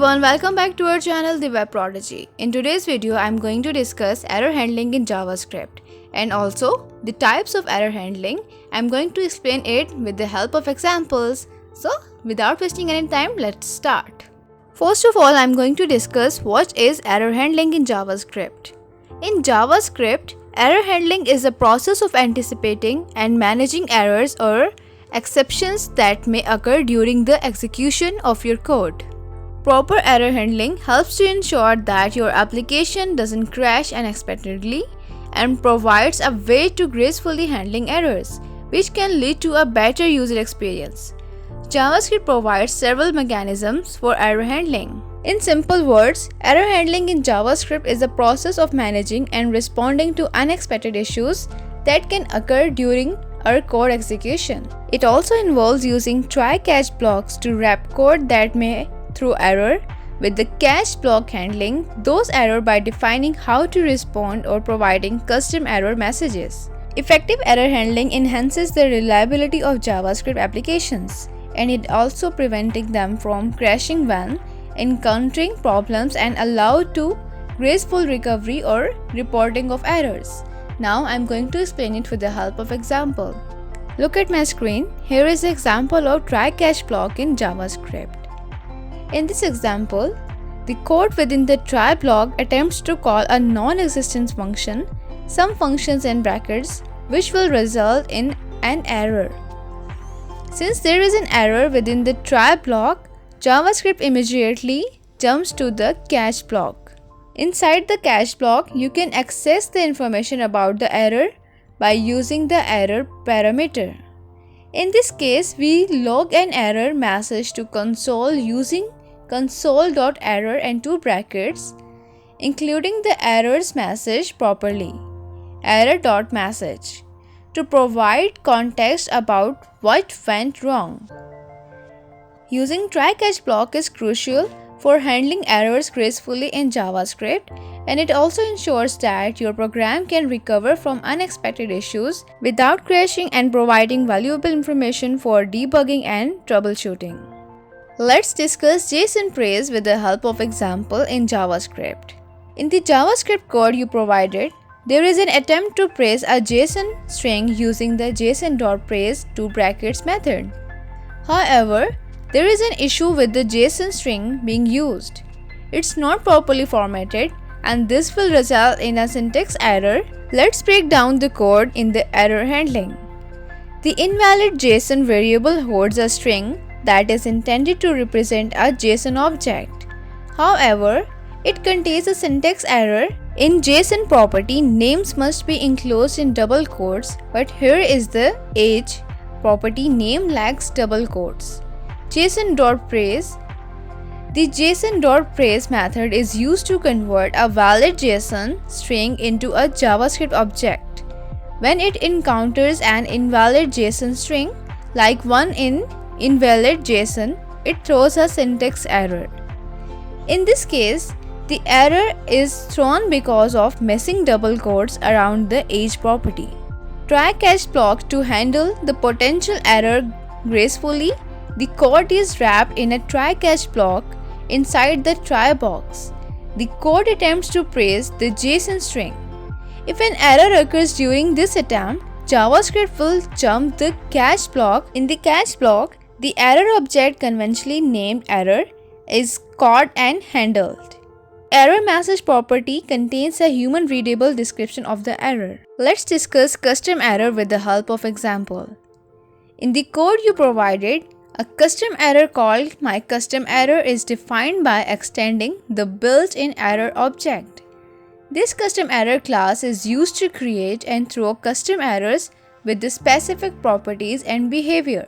everyone, welcome back to our channel The Web Prodigy. In today's video, I'm going to discuss error handling in JavaScript and also the types of error handling. I'm going to explain it with the help of examples. So, without wasting any time, let's start. First of all, I'm going to discuss what is error handling in JavaScript. In JavaScript, error handling is the process of anticipating and managing errors or exceptions that may occur during the execution of your code. Proper error handling helps to ensure that your application doesn't crash unexpectedly and provides a way to gracefully handling errors, which can lead to a better user experience. JavaScript provides several mechanisms for error handling. In simple words, error handling in JavaScript is the process of managing and responding to unexpected issues that can occur during our code execution. It also involves using try-catch blocks to wrap code that may throw error, with the catch block handling those errors by defining how to respond or providing custom error messages. Effective error handling enhances the reliability of JavaScript applications, and it also preventing them from crashing when encountering problems and allow to graceful recovery or reporting of errors. Now I'm going to explain it with the help of example. Look at my screen. Here is the example of try-catch block in JavaScript. In this example, the code within the try block attempts to call a non-existent function, some functions in brackets, which will result in an error. Since there is an error within the try block, JavaScript immediately jumps to the catch block. Inside the catch block, you can access the information about the error by using the error parameter. In this case, we log an error message to console using console.error and two brackets, including the errors message properly, error.message, to provide context about what went wrong. Using try-catch block is crucial for handling errors gracefully in JavaScript, and it also ensures that your program can recover from unexpected issues without crashing and providing valuable information for debugging and troubleshooting. Let's discuss JSON praise with the help of example in JavaScript. In the JavaScript code you provided, there is an attempt to praise a JSON string using the json.praise two brackets method. However, there is an issue with the JSON string being used. It's not properly formatted, and this will result in a syntax error. Let's break down the code in the error handling. The invalid JSON variable holds a string that is intended to represent a JSON object. However, it contains a syntax error. In JSON property, names must be enclosed in double quotes, but here is the age property name lacks double quotes. JSON.praise. The JSON.praise method is used to convert a valid JSON string into a JavaScript object. When it encounters an invalid JSON string, like one in invalid JSON, it throws a syntax error. In this case, the error is thrown because of missing double quotes around the age property. Try-catch block to handle the potential error gracefully. The code is wrapped in a try-catch block inside the try box. The code attempts to praise the JSON string. If an error occurs during this attempt, JavaScript will jump the catch block. In the catch block, the error object, conventionally named error, is caught and handled. Error message property contains a human readable description of the error. Let's discuss custom error with the help of example. In the code you provided, a custom error called myCustomError is defined by extending the built-in error object. This custom error class is used to create and throw custom errors with the specific properties and behavior.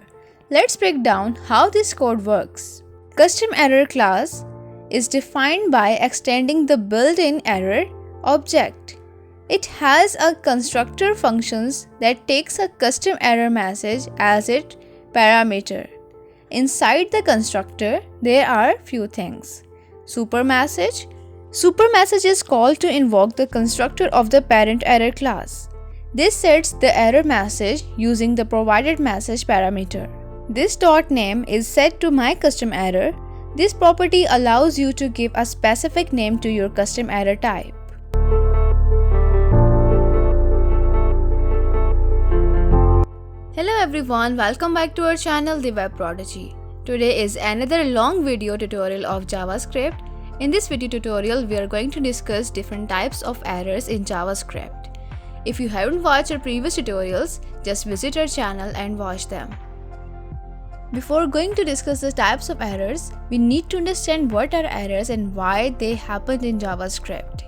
Let's break down how this code works. Custom error class is defined by extending the built-in error object. It has a constructor functions that takes a custom error message as its parameter. Inside the constructor, there are few things. Supermessage. Supermessage is called to invoke the constructor of the parent error class. This sets the error message using the provided message parameter. This dot name is set to myCustomError. This property allows you to give a specific name to your custom error type. Hello everyone, welcome back to our channel, the Web Prodigy. Today is another long video tutorial of JavaScript. In this video tutorial, we are going to discuss different types of errors in JavaScript. If you haven't watched our previous tutorials, just visit our channel and watch them. Before going to discuss the types of errors, we need to understand what are errors and why they happen in JavaScript.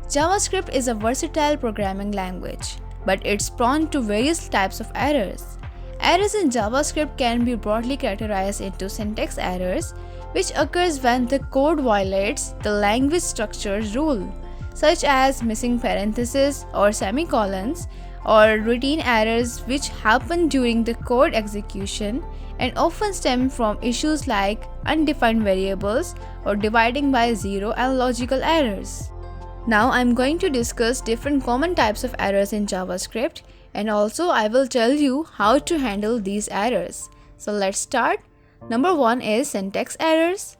JavaScript is a versatile programming language, but it's prone to various types of errors. Errors in JavaScript can be broadly categorized into syntax errors, which occurs when the code violates the language structure's rule, such as missing parentheses or semicolons, or routine errors which happen during the code execution and often stem from issues like undefined variables or dividing by zero and logical errors. Now I'm going to discuss different common types of errors in JavaScript, and also I will tell you how to handle these errors. So let's start. Number 1 is syntax errors.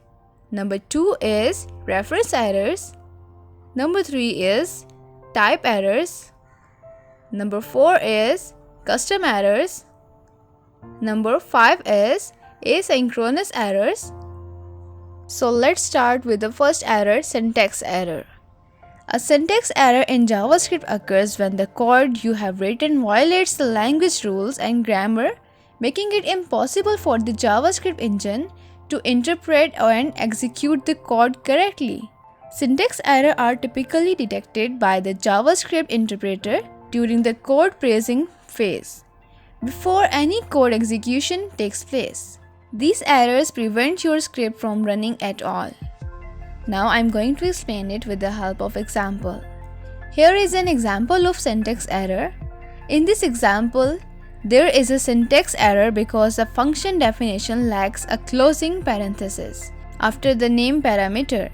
Number 2 is reference errors. Number 3 is type errors. Number 4 is custom errors. Number 5 is asynchronous errors. So let's start with the first error, syntax error. A syntax error in JavaScript occurs when the code you have written violates the language rules and grammar, making it impossible for the JavaScript engine to interpret and execute the code correctly. Syntax errors are typically detected by the JavaScript interpreter during the code parsing phase, before any code execution takes place. These errors prevent your script from running at all. Now I'm going to explain it with the help of example. Here is an example of syntax error. In this example, there is a syntax error because the function definition lacks a closing parenthesis after the name parameter.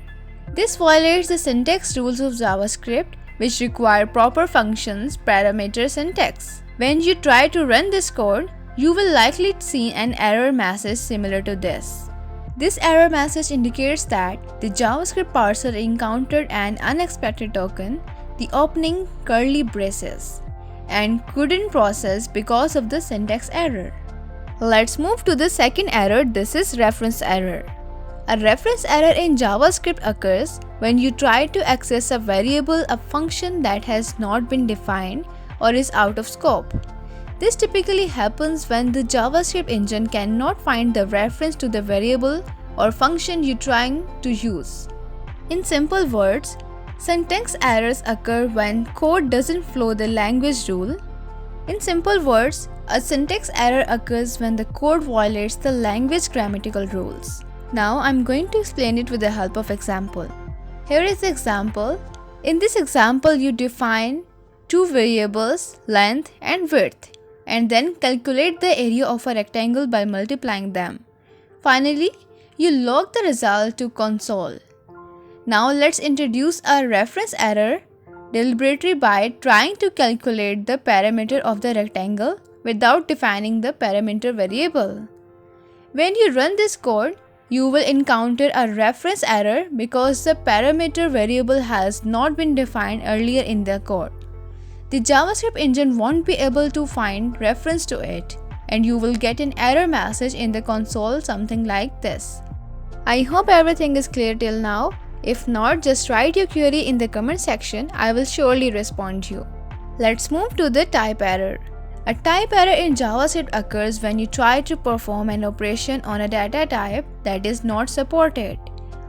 This violates the syntax rules of JavaScript, which require proper functions parameter syntax. When you try to run this code, you will likely see an error message similar to this. This error message indicates that the JavaScript parser encountered an unexpected token, the opening curly braces, and couldn't process because of the syntax error. Let's move to the second error. This is reference error. A reference error in JavaScript occurs when you try to access a variable, a function that has not been defined or is out of scope. This typically happens when the JavaScript engine cannot find the reference to the variable or function you're trying to use. In simple words, syntax errors occur when code doesn't follow the language rule. In simple words, a syntax error occurs when the code violates the language grammatical rules. Now I'm going to explain it with the help of example. Here is the example. In this example, you define two variables, length and width, and then calculate the area of a rectangle by multiplying them. Finally, you log the result to console. Now let's introduce a reference error deliberately by trying to calculate the parameter of the rectangle without defining the parameter variable. When you run this code, you will encounter a reference error because the parameter variable has not been defined earlier in the code. The JavaScript engine won't be able to find reference to it, and you will get an error message in the console something like this. I hope everything is clear till now. If not, just write your query in the comment section. I will surely respond to you. Let's move to the type error. A type error in JavaScript occurs when you try to perform an operation on a data type that is not supported,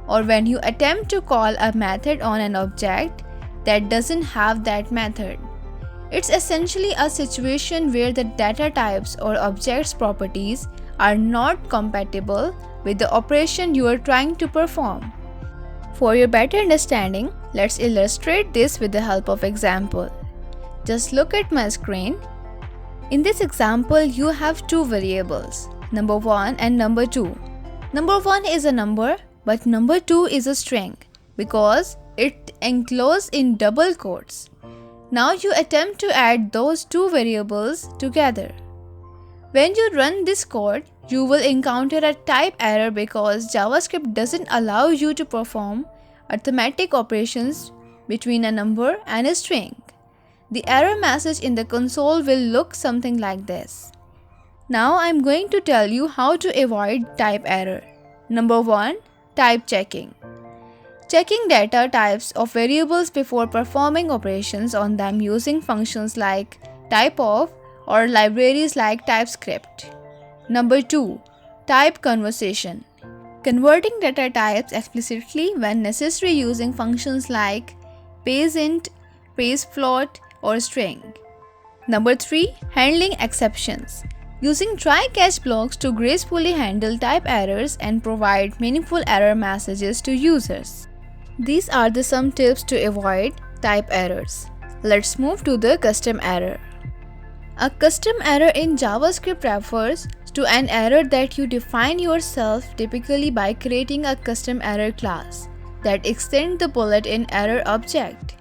or when you attempt to call a method on an object that doesn't have that method. It's essentially a situation where the data types or object's properties are not compatible with the operation you are trying to perform. For your better understanding, let's illustrate this with the help of example. Just look at my screen. In this example, you have two variables, number 1 and number 2. Number 1 is a number, but number 2 is a string because it enclosed in double quotes. Now you attempt to add those two variables together. When you run this code, You will encounter a type error because JavaScript doesn't allow you to perform arithmetic operations between a number and a string. The error message in the console will look something like this. Now I'm going to tell you how to avoid type error. Number 1. Type checking. Checking data types of variables before performing operations on them using functions like typeof or libraries like TypeScript. Number 2. Type conversation. Converting data types explicitly when necessary using functions like paseInt, paseFloat, or string. Number 3. Handling exceptions. Using try-catch blocks to gracefully handle type errors and provide meaningful error messages to users. These are some tips to avoid type errors. Let's move to the custom error. A custom error in JavaScript refers to an error that you define yourself, typically by creating a custom error class that extends the bullet-in error object.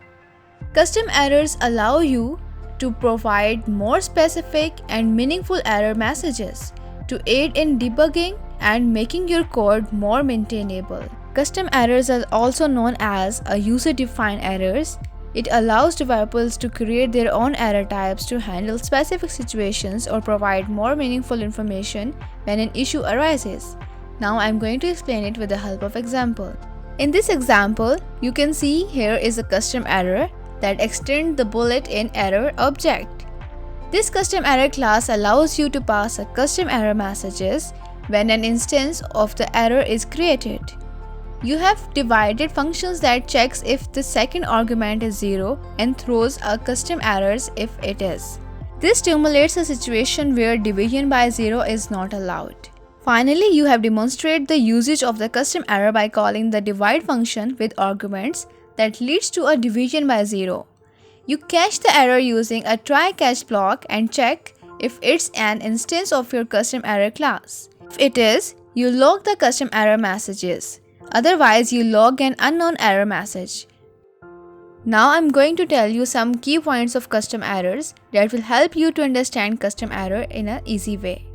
Custom errors allow you to provide more specific and meaningful error messages to aid in debugging and making your code more maintainable. Custom errors are also known as user-defined errors. It allows developers to create their own error types to handle specific situations or provide more meaningful information when an issue arises. Now I'm going to explain it with the help of example. In this example, you can see here is a custom error that extends the bullet-in error object. This custom error class allows you to pass a custom error messages when an instance of the error is created. You have divided functions that checks if the second argument is 0 and throws a custom errors if it is. This stimulates a situation where division by 0 is not allowed. Finally, you have demonstrated the usage of the custom error by calling the divide function with arguments that leads to a division by 0. You catch the error using a try-catch block and check if it's an instance of your custom error class. If it is, you log the custom error messages. Otherwise, you log an unknown error message. Now I'm going to tell you some key points of custom errors that will help you to understand custom error in an easy way.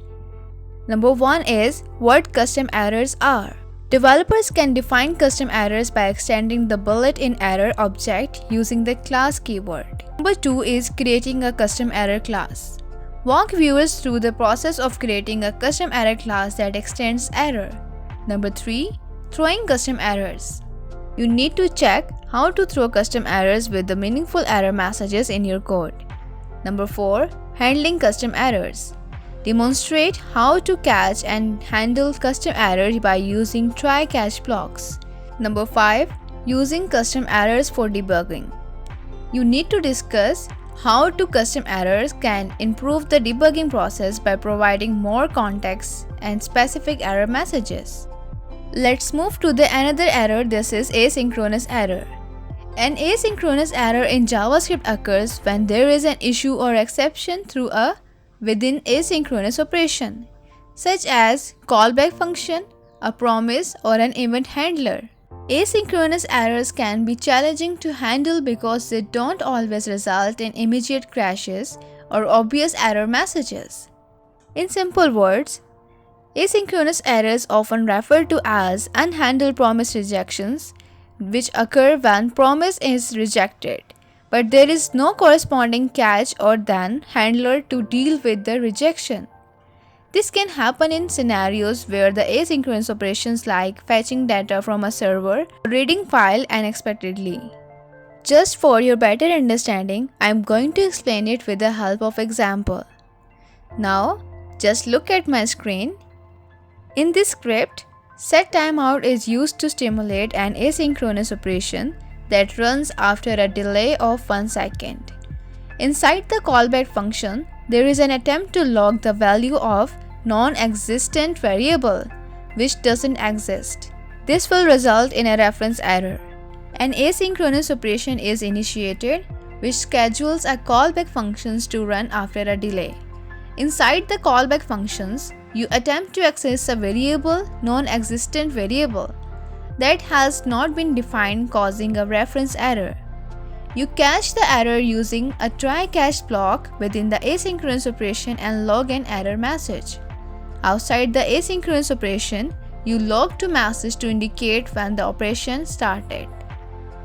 Number 1 is what custom errors are. Developers can define custom errors by extending the bullet-in error object using the class keyword. Number 2 is creating a custom error class. Walk viewers through the process of creating a custom error class that extends error. Number 3. Throwing custom errors. You need to check how to throw custom errors with the meaningful error messages in your code. Number 4. Handling custom errors. Demonstrate how to catch and handle custom errors by using try-catch blocks. Number 5. Using custom errors for debugging. You need to discuss how custom errors can improve the debugging process by providing more context and specific error messages. Let's move to another error. This is asynchronous error. An asynchronous error in JavaScript occurs when there is an issue or exception through a within asynchronous operation, such as callback function, a promise, or an event handler. Asynchronous errors can be challenging to handle because they don't always result in immediate crashes or obvious error messages. In simple words, asynchronous errors often referred to as unhandled promise rejections, which occur when promise is rejected, but there is no corresponding catch or then handler to deal with the rejection. This can happen in scenarios where the asynchronous operations like fetching data from a server or reading file unexpectedly. Just for your better understanding, I am going to explain it with the help of example. Now, just look at my screen. In this script, setTimeout is used to stimulate an asynchronous operation that runs after a delay of 1 second. Inside the callback function, there is an attempt to log the value of non-existent variable, which doesn't exist. This will result in a reference error. An asynchronous operation is initiated, which schedules a callback functions to run after a delay. Inside the callback functions, you attempt to access a variable, non-existent variable, that has not been defined, causing a reference error. You catch the error using a try-catch block within the asynchronous operation and log an error message. Outside the asynchronous operation, you log to message to indicate when the operation started.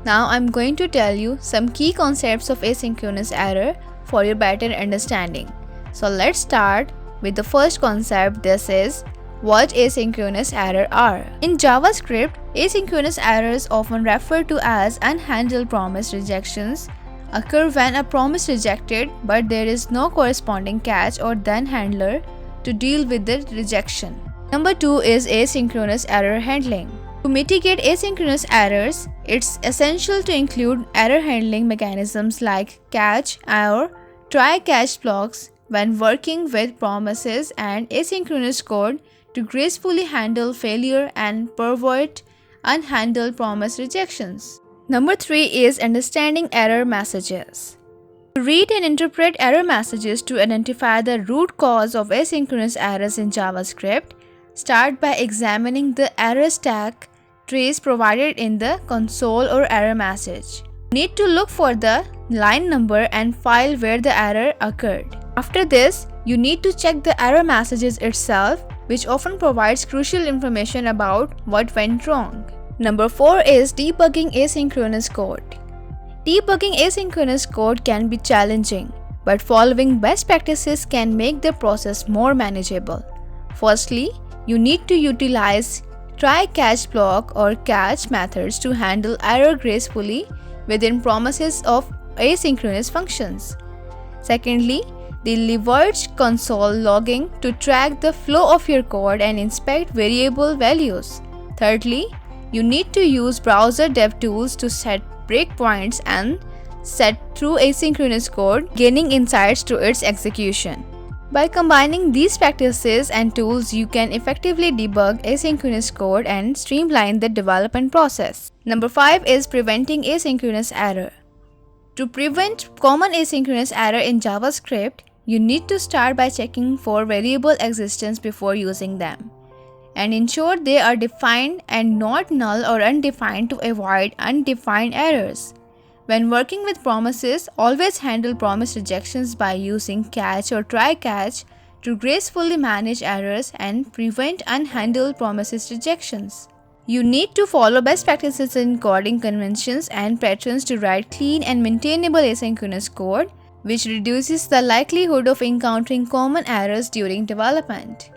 Now I'm going to tell you some key concepts of asynchronous error for your better understanding. So let's start with the first concept. This is what asynchronous errors are. In JavaScript, asynchronous errors, often referred to as unhandled promise rejections, occur when a promise rejected but there is no corresponding catch or then handler to deal with the rejection. Number 2 is asynchronous error handling. To mitigate asynchronous errors, it's essential to include error handling mechanisms like catch or try-catch blocks when working with promises and asynchronous code to gracefully handle failure and prevent unhandled promise rejections. Number 3 is understanding error messages. To read and interpret error messages to identify the root cause of asynchronous errors in JavaScript, start by examining the error stack trace provided in the console or error message. You need to look for the line number and file where the error occurred. After this, you need to check the error messages itself, which often provides crucial information about what went wrong. Number 4 is debugging asynchronous code. Debugging asynchronous code can be challenging, but following best practices can make the process more manageable. Firstly, you need to utilize try-catch block or catch methods to handle error gracefully within promises of asynchronous functions. Secondly, the leverage console logging to track the flow of your code and inspect variable values. Thirdly, you need to use browser dev tools to set breakpoints and set through asynchronous code, gaining insights to its execution. By combining these practices and tools, you can effectively debug asynchronous code and streamline the development process. Number 5 is preventing asynchronous error. To prevent common asynchronous error in JavaScript, you need to start by checking for variable existence before using them, and ensure they are defined and not null or undefined to avoid undefined errors. When working with promises, always handle promise rejections by using catch or try-catch to gracefully manage errors and prevent unhandled promises rejections. You need to follow best practices in coding conventions and patterns to write clean and maintainable asynchronous code, which reduces the likelihood of encountering common errors during development.